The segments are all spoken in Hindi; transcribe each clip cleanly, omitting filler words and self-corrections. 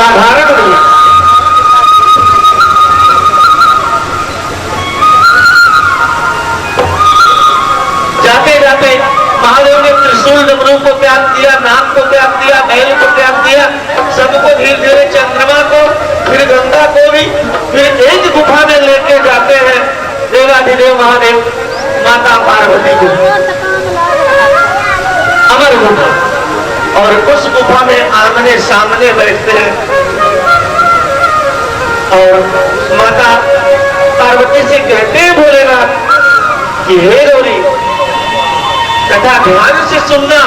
साधारण नहीं। जाते जाते महादेव ने त्रिशूल डमरू को त्याग दिया, नाग को त्याग दिया, बैल को त्याग दिया, सबको धीरे धीरे, चंद्रमा को, फिर गंगा को भी, फिर एक गुफा में लेके जाते हैं देवाधिदेव महादेव माता पार्वती को, अमर गुफा। और उस गुफा में आमने सामने बैठते हैं और माता पार्वती से कहते हैं भोलेनाथ कि हे गौरी, कथा ध्यान से सुनना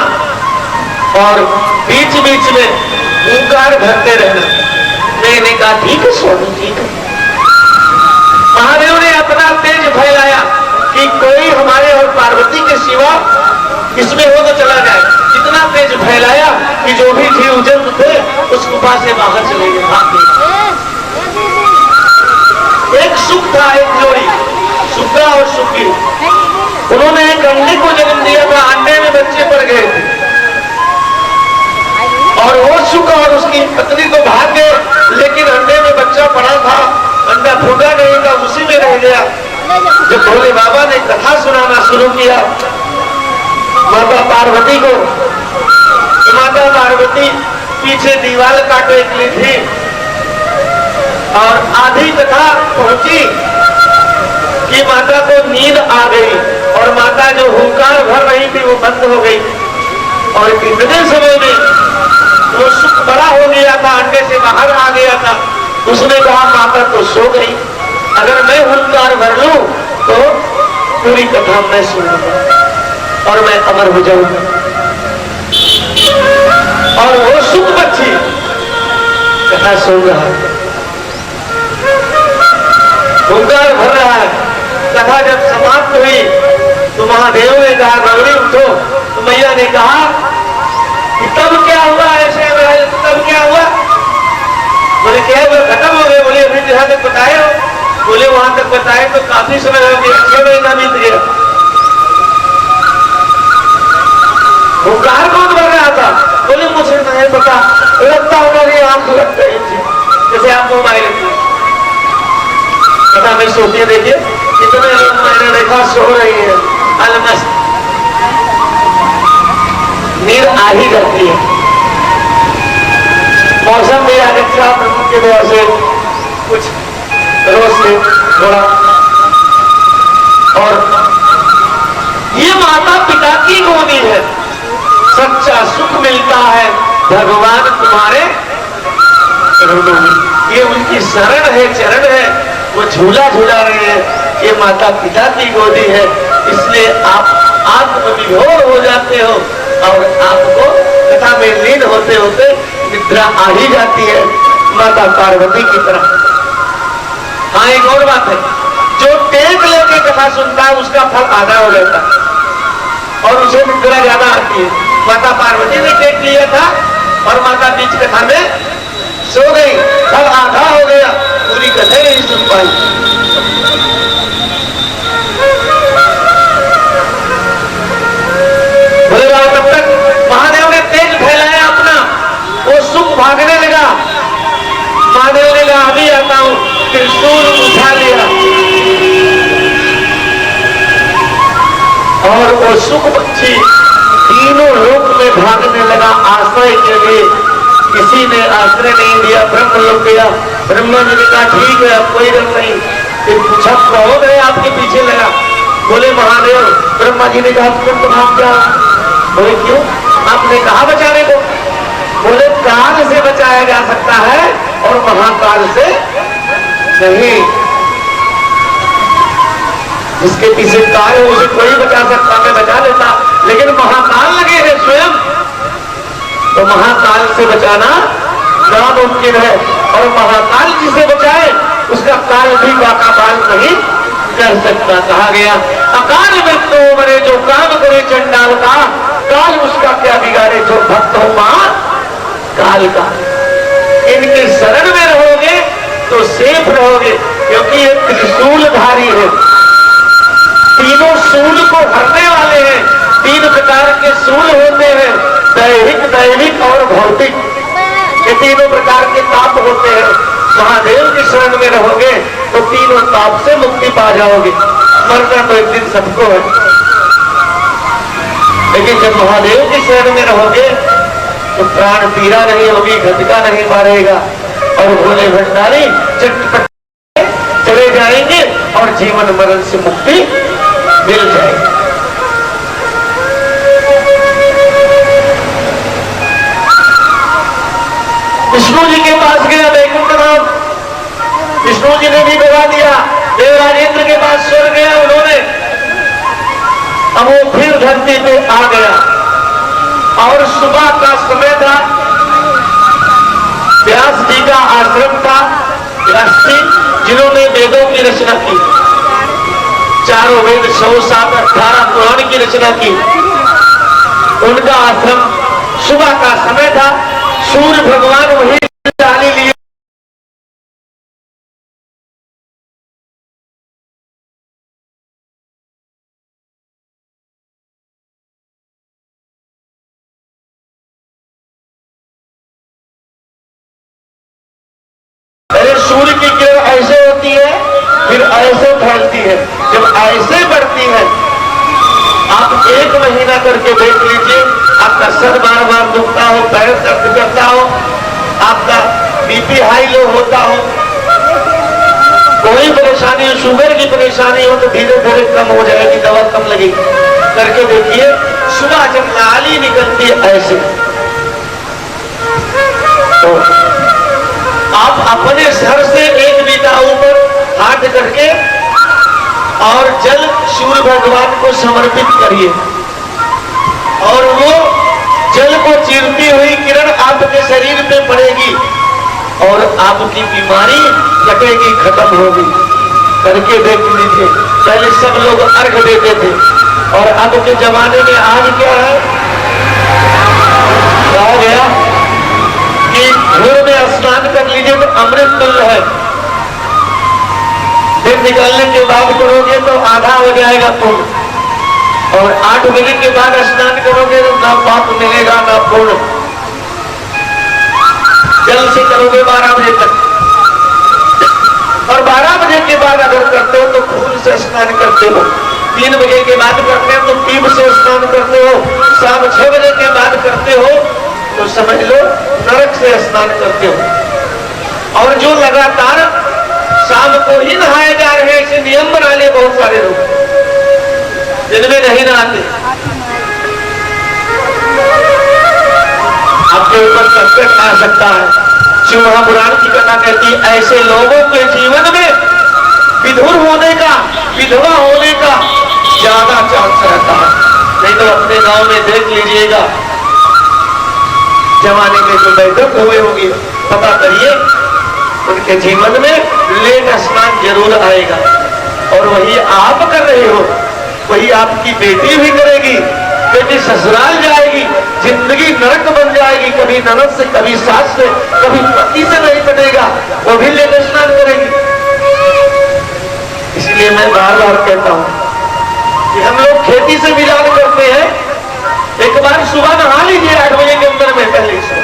और बीच बीच में ओंकार भरते रहना। मैंने कहा ठीक है स्वामी, ठीक है। महादेव ने अपना तेज फैलाया कि कोई हमारे और पार्वती के सिवा इसमें हो तो चला जाए। इतना तेज फैलाया कि जो भी जीव जंतु थे उस गुफा से बाहर चले गए, भाग गए। एक सुख था, एक जोड़ी, सुग्गा और सुग्गी, उन्होंने एक अंडे को जन्म दिया था, अंडे में बच्चे पड़ गए थे और वो सुख और उसकी पत्नी तो भाग गए, लेकिन अंडे में बच्चा पड़ा था, अंडा फूटा नहीं था, उसी में रह गया। जब भोले बाबा ने कथा सुनाना शुरू किया माता पार्वती को, तो माता पार्वती पीछे दीवार काटे निकली थी और आधी कथा पहुंची कि माता को नींद आ गई और माता जो हुंकार भर रही थी वो बंद हो गई। और इतने समय में वो सुख बड़ा हो गया था, अंडे से बाहर आ गया था। उसने कहा माता तो सो गई, अगर मैं हुंकार भर लूं तो पूरी कथा मैं सुनूंगा और मैं अमर हो जाऊंगा। और वो सुख बच्ची कथा सुन रहा है, हुंकार भर रहा है। कथा जब समाप्त हुई तो महादेव ने कहा गौरी उठो। तो मैया ने कहा कि तब क्या हुआ, ऐसे तब क्या हुआ? बोले क्या वो खत्म हो गए? बोले अभी जहां तक बताए हो? बोले वहां तक बताए तो काफी समय हो गया, 6 महीना बीत गया। हुंकार कौन भर रहा था? बोले मुझे नहीं पता, लगता होगा कि आंख लग गई थी, जैसे आप मोबाइल कथा में सोचिए, देखिए कितने लोग मैंने देखा सो रही है, अलमस्त, नींद आ ही जाती है। मौसम भी आज अच्छा, प्रभु के दया से कुछ रोज से थोड़ा। और ये माता पिता की गोदी है, सच्चा सुख मिलता है भगवान तुम्हारे चरणों में। ये उनकी शरण है, चरण है, वो झूला झूला रहे हैं। ये माता पिता की गोदी है, इसलिए आप आत्मविभोर हो जाते हो और आपको कथा में लीन होते होते निद्रा आ ही जाती है माता पार्वती की तरह। हाँ, एक और बात है, जो टेक लेके कथा सुनता है उसका फल आधा हो जाता है और उसे निद्रा ज्यादा आती है। माता पार्वती ने टेक लिया था और माता बीच कथा में सो गई, फल आधा हो गया, पूरी कथा नहीं सुन पाई। बोले बाबा, तब तक महादेव ने तेज फैलाया अपना, वो सुख भागने लगा। महादेव ने कहा अभी आता हूं, त्रिशूल उठा लिया और वो सुख पक्षी तीनों लोक में भागने लगा आश्रय के लिए। किसी ने आश्रय नहीं दिया, ब्रह्म लोक गया। ब्रह्मा जी ने कहा ठीक है, अब कोई डर नहीं। फिर पूछा कौन है आपके पीछे लगा? बोले महादेव। ब्रह्मा जी ने कहा तुम तो भाग जाओ। बोले क्यों? आपने कहा बचाने को? बोले काल से बचाया जा सकता है और महाकाल से नहीं। जिसके पीछे काल है उसे कोई बचा सकता, मैं बचा लेता, लेकिन महाकाल लगे हैं स्वयं, तो महाकाल से बचाना नामुमकिन है। और महाकाल जिसे बचाए उसका काल भी बाका बाल नहीं कर सकता। कहा गया अकाल मृत्यु मरे जो काम करे चंडाल का, काल उसका क्या बिगाड़े जो भक्त हो मां काल का। इनके शरण में रहोगे तो सेफ रहोगे, क्योंकि ये त्रिशूलधारी है, तीनों सूल को हरने वाले हैं। 3 प्रकार के सूल होते हैं, दैहिक, दैविक और भौतिक। ये तीनों प्रकार के ताप पाप से मुक्ति पा जाओगे। मरना तो एक दिन सबको है, लेकिन जब महादेव की शरण में रहोगे तो प्राण पीड़ा नहीं होगी, घटका नहीं मारेगा, और भोले भंडारी चटपट चले जाएंगे और जीवन मरण से मुक्ति मिल जाएगी। विष्णु जी के पास गया वैकुंठ धाम, विष्णु जी ने भी बता दिया। देवराजेंद्र के पास स्वर्ग गया उन्होंने, अब वो फिर धरती पे आ गया और सुबह का समय था, व्यास जी का आश्रम था, व्यास जी जिन्होंने वेदों की रचना की, चारों वेद 107 18 पुराण की रचना की, उनका आश्रम, सुबह का समय था, सूर्य भगवान वही डाली लिए सूर्य की किरण ऐसे होती है फिर ऐसे फैलती है, जब ऐसे बढ़ती है आप 1 महीना करके देख लीजिए, आपका सर बार बार दुखता हो, पैर दर्द करता हो, आपका बीपी हाई लो होता हो, कोई परेशानी हो, शुगर की परेशानी हो तो धीरे धीरे कम हो जाएगी, दवा कम लगेगी, करके देखिए। सुबह जब नाली निकलती है ऐसे, तो आप अपने सर से 1 बीता ऊपर हाथ करके और जल सूर्य भगवान को समर्पित करिए, और वो जल को चीरती हुई किरण आपके शरीर पे पड़ेगी और आपकी बीमारी कटेगी, खत्म होगी। करके देख लीजिए। पहले सब लोग अर्घ देते थे और अब के जमाने में आज क्या है, कहा गया कि भोर में स्नान कर लीजिए तो अमृत तुल्य है, दिन निकलने के बाद करोगे तो आधा हो जाएगा पुण्य, और 8 बजे के बाद स्नान करोगे तो ना पाप मिलेगा ना पुण्य। जल से करोगे 12 बजे तक, और 12 बजे के बाद अगर करते हो तो फूल से स्नान करते हो, 3 बजे के बाद करते हो तो पीप से स्नान करते हो, शाम 6 बजे के बाद करते हो तो समझ लो नरक से स्नान करते हो। और जो लगातार शाम को ही नहाए जा रहे हैं, ऐसे नियम बना ले बहुत सारे लोग, जिनमें नहीं नहाते, आपके ऊपर संकट आ सकता है। शिव महापुराण की कथा कहती है ऐसे लोगों के जीवन में विधुर होने का, विधवा होने का ज्यादा चांस रहता है। नहीं तो अपने गांव में देख लीजिएगा, जमाने में जो वैदिक हुए होंगे पता करिए, उनके जीवन में लेट स्नान जरूर आएगा, और वही आप कर रहे हो वही आपकी बेटी भी करेगी। बेटी ससुराल जाएगी, जिंदगी नरक बन जाएगी, कभी ननद से, कभी सास से, कभी पति से नहीं कटेगा, वो भी लेट स्नान करेगी। इसलिए मैं बार बार कहता हूं कि हम लोग खेती से मिलान करते हैं, एक बार सुबह नहा लीजिए 8 बजे के अंदर में, पहले से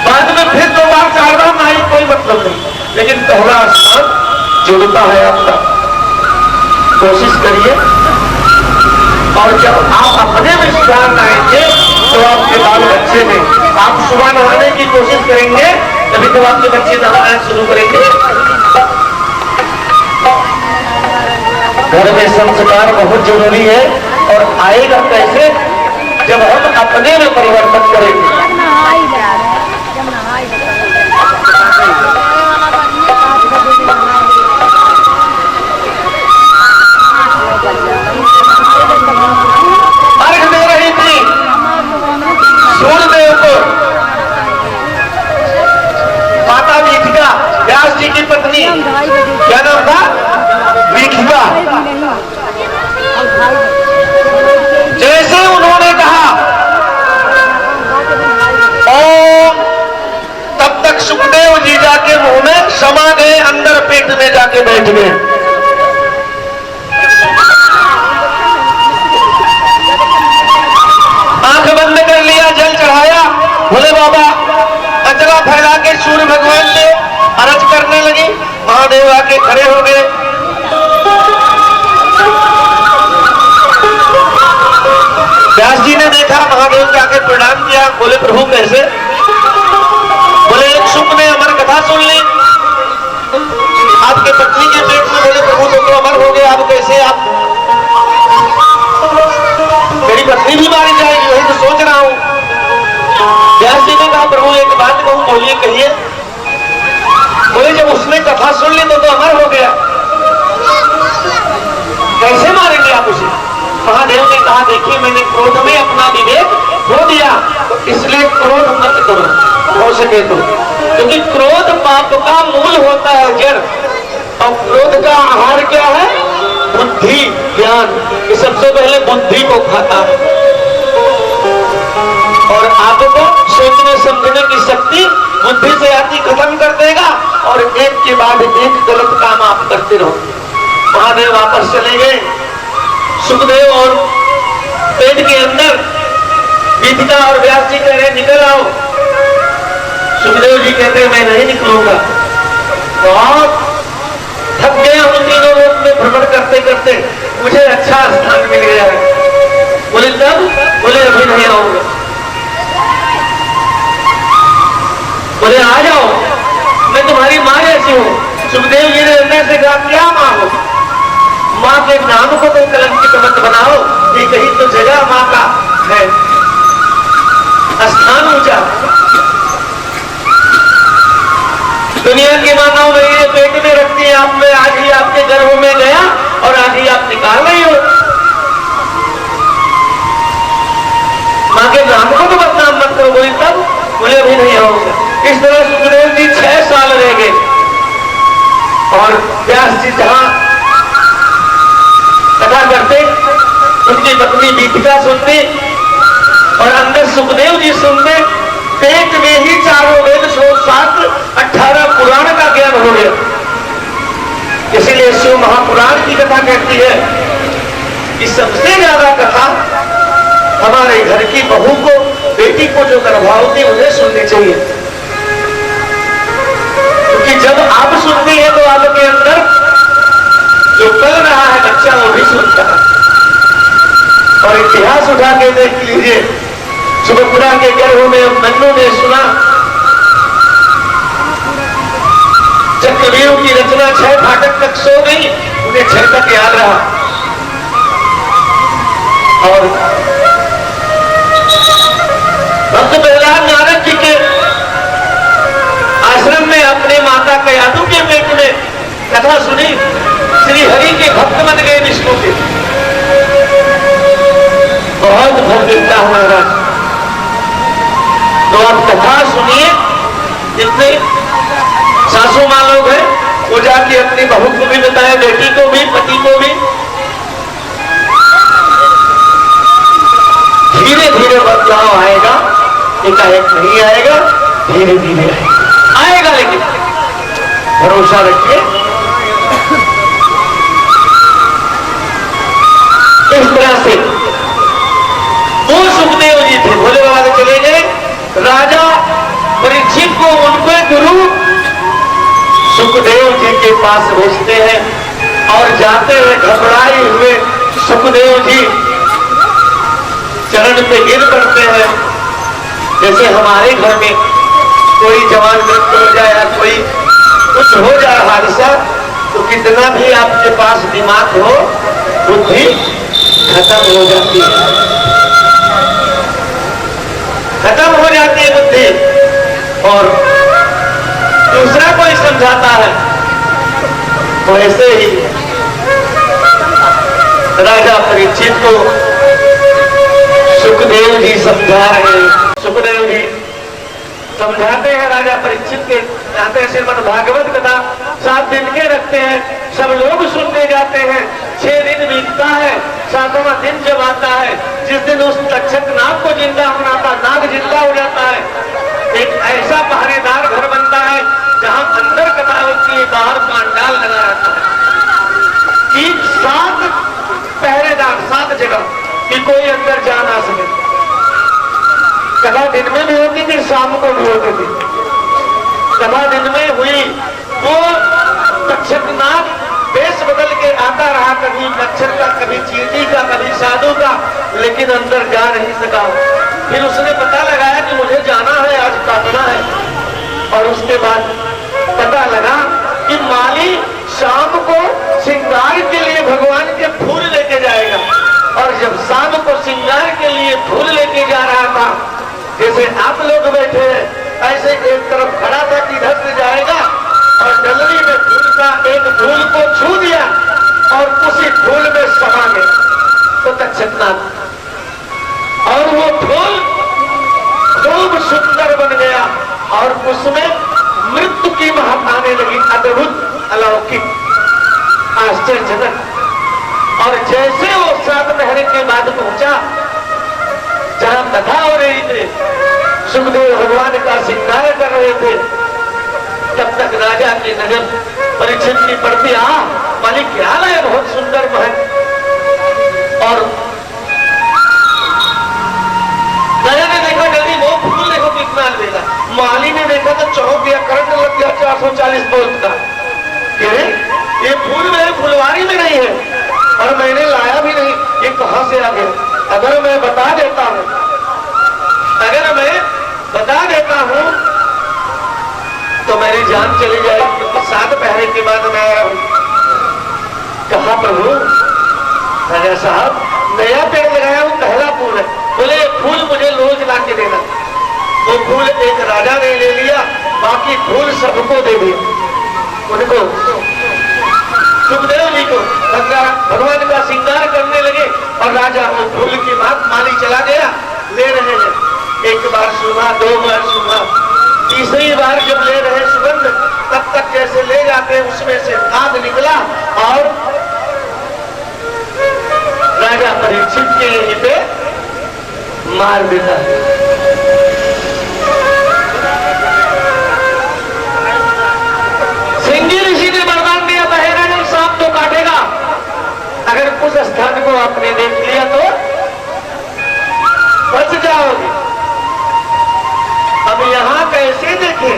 बाद में फिर 2 बार 4 बार नहाई, कोई मतलब नहीं, लेकिन पहला स्नान जुड़ता है आपका। कोशिश करिए, और जब आप अपने में सुधार लाएंगे तो आपके बाल बच्चे में, आप सुबह नहाने की कोशिश करेंगे तभी तो आपके बच्चे नहाना शुरू करेंगे। घर में संस्कार बहुत जरूरी है, और आएगा कैसे, जब हम अपने में परिवर्तन करेंगे। अर्घ दे रही थी सूर्यदेव को माता मीठिका, व्यास जी की पत्नी, क्या नाम था, मीठिका। जैसे उन्होंने कहा ओम, तब तक सुखदेव जी जाके मुंह में समा गए, अंदर पेट में जाके बैठ गए। आंख बंद कर लिया, जल चढ़ाया, भोले बाबा अचला फैला के सूर्य भगवान से अरज करने लगे। महादेव आके खड़े हो गए, बोले प्रभु कैसे? बोले एक शुक ने अमर कथा सुन ली आपके पत्नी के पेट में। बोले प्रभु तो अमर हो गए, आप कैसे? आप मेरी पत्नी भी मारी जाएगी, वही तो सोच रहा हूं। व्यास जी ने कहा प्रभु एक बात कहूं, बोलिए कहिए। बोले जब उसने कथा सुन ली तो अमर हो गया, कैसे मारेंगे आप उसे? महादेव ने कहा देखिए मैंने क्रोध में अपना विवेक खो दिया, तो इसलिए क्रोध मत करो हो सके तो, क्योंकि क्रोध पाप का मूल होता है, जड़। और क्रोध का आहार क्या है? बुद्धि, ज्ञान। ये सबसे पहले बुद्धि को खाता है और आपको सोचने समझने की शक्ति बुद्धि से आती खत्म कर देगा और एक के बाद एक गलत काम आप करते रहो। महादेव वापस चले गए। सुखदेव और पेट के अंदर गीतिका और व्यास जी कह रहे निकल आओ। सुखदेव जी कहते मैं नहीं निकलूंगा, बहुत थक गया हूं तीनों लोक में भ्रमण करते करते, मुझे अच्छा स्थान मिल गया है। बोले तब? बोले अभी नहीं आऊंगा। बोले आ जाओ, मैं तुम्हारी माँ ऐसी हूं। सुखदेव जी ने अंदर से कहा क्या माँ हो? माँ के नाम को कोई कलंकित मत बनाओ, ये कहीं तो जगह माँ का है, स्थान ऊंचा। दुनिया की माताओं में ये पेट में रखती है, आप में आज ही आपके गर्भ में गया और आज ही आप निकाल रही हो। माँ के नाम को तो बदनाम मत करो। बोली तब? बोले अभी नहीं आऊंगा। इस तरह सुखदेव जी 6 साल रह गए और व्यास जी जहां कथा करते उनकी पत्नी गीतिका सुनती और अंदर सुखदेव जी सुनते। पेट में ही 4 वेद 7 18 पुराण का ज्ञान हो गया। इसीलिए शिव महापुराण की कथा कहती है कि सबसे ज्यादा कथा हमारे घर की बहू को, बेटी को जो गर्भावती उन्हें सुननी चाहिए, क्योंकि जब आप सुनती है तो आपके अंदर जो पल रहा है बच्चा वो भी सुनता है। और इतिहास उठा के देख लीजिए, सुभद्रा के गर्भ में मन्नू ने सुना चक्रव्यूह की रचना 6 फाटक तक सो गई, उन्हें 6 तक याद रहा। और भक्त प्रहलाद नारद जी के आश्रम में अपने माता कयादू के पेट में कथा सुनी, श्री हरि के भक्त बन गए विष्णु के। बहुत भव्यता हमारा। तो आप कथा सुनिए, जितने सासू माँ लोग हैं वो जाके अपनी बहू को भी बताए, बेटी को भी, पति को भी। धीरे धीरे बदलाव आएगा, एकाएक नहीं आएगा, धीरे धीरे आएगा, लेकिन भरोसा रखिए। इस तरह से वो सुखदेव जी थे, भोले बाबा से चले गए। राजा परीक्षित को उनके गुरु सुखदेव जी के पास भेजते हैं और जाते हुए घबराए हुए सुखदेव जी चरण पे गिर पड़ते हैं। जैसे हमारे घर में कोई जवान मृत्यु हो जाए या कोई कुछ हो जाए हादसा, तो कितना भी आपके पास दिमाग हो, बुद्धि खत्म हो जाती है, खत्म हो जाती है बुद्धि। और दूसरा कोई समझाता है तो ऐसे ही राजा परीक्षित को सुखदेव जी समझा रहे हैं। सुखदेव जी समझाते हैं राजा परीक्षित के, जाते हैं श्रीमद् भागवत कथा 7 दिन के रखते हैं, सब लोग सुनने जाते हैं। 6 दिन बीतता है, 7वां दिन जब आता है, जिस दिन उस तक्षक नाग को जिंदा होना था, नाग जिंदा हो जाता है। एक ऐसा पहरेदार घर बनता है जहां अंदर कथा होती है, बाहर पांडाल लगा रहता है कि 7 पहरेदार 7 जगह कि कोई अंदर जा ना सके। कथा दिन में भी होती थी, शाम को भी होती थी। कथा दिन में हुई, वो तक्षक नाग वेश बदल के आता रहा, कभी मच्छर का, कभी चींटी का, कभी साधु का, लेकिन अंदर जा नहीं सका। फिर उसने पता लगाया कि मुझे जाना है, आज काटना है। और उसके बाद पता लगा कि माली शाम को श्रृंगार के लिए भगवान के फूल लेके जाएगा। और जब शाम को श्रृंगार के लिए फूल लेके जा रहा था, जैसे आप लोग बैठे हैं, ऐसे एक तरफ खड़ा था कि इधर से जाएगा, और डलरी में फूल का एक फूल को छू दिया और उसी फूल में समा गया तो तक्षकनाथ। और वो फूल खूब सुंदर बन गया और उसमें मृत्यु की महक आने लगी, अद्भुत, अलौकिक, आश्चर्यजनक। और जैसे वो 7 महीने के बाद पहुंचा जहां कथा हो रही थी, सुखदेव भगवान का श्रृंगार कर रहे थे, तब तक राजा की नजर परीक्षित की पड़ती, मालिक क्या है, बहुत सुंदर महल। और राजा ने देखा जल्दी वो फूल देखो कितना देगा। माली ने देखा तो चौंक गया, करंट लग गया 440 वोल्ट का। ये फूल मेरे फुलवारी में नहीं है और मैंने लाया भी नहीं, ये कहां से आ गया? अगर मैं बता देता हूं, अगर मैं बता देता हूं तो मेरी जान चली जाएगी, क्योंकि 7 पहरे के बाद मैं आया हूं। कहा प्रभु, राजा साहब नया पेड़ लगाया हूं, पहला फूल है। बोले फूल मुझे रोज ला के देना। वो फूल एक राजा ने ले लिया, बाकी फूल सबको दे दिया। उनको सुखदेव जी को भगवान का श्रृंगार करने लगे और राजा वो फूल की बात माली चला गया, ले रहे हैं। एक बार सुना, 2 बार सुना, तीसरी बार जब ले रहे सुगंध, तब तक जैसे ले जाते उसमें से खाद निकला और राजा परीक्षित के यहीं पे मार देता है। सिंगी ऋषि ने वरदान दिया, बहेरा जब सांप तो काटेगा, अगर उस स्थान को आपने देख लिया तो बच जाओगे। अब यहां कैसे देखें?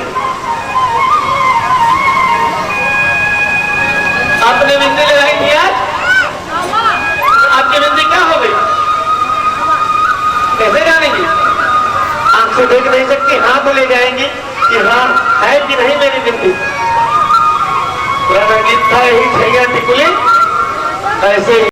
आपने बिंदी लगाई थी आज, आपकी बिंदी क्या हो गई? कैसे जानेंगे? आंख से देख नहीं सकती, हाथ ले जाएंगे कि हाँ है कि नहीं मेरी बिंदी। पुराना गीत था, यही छैया टिकुली ऐसे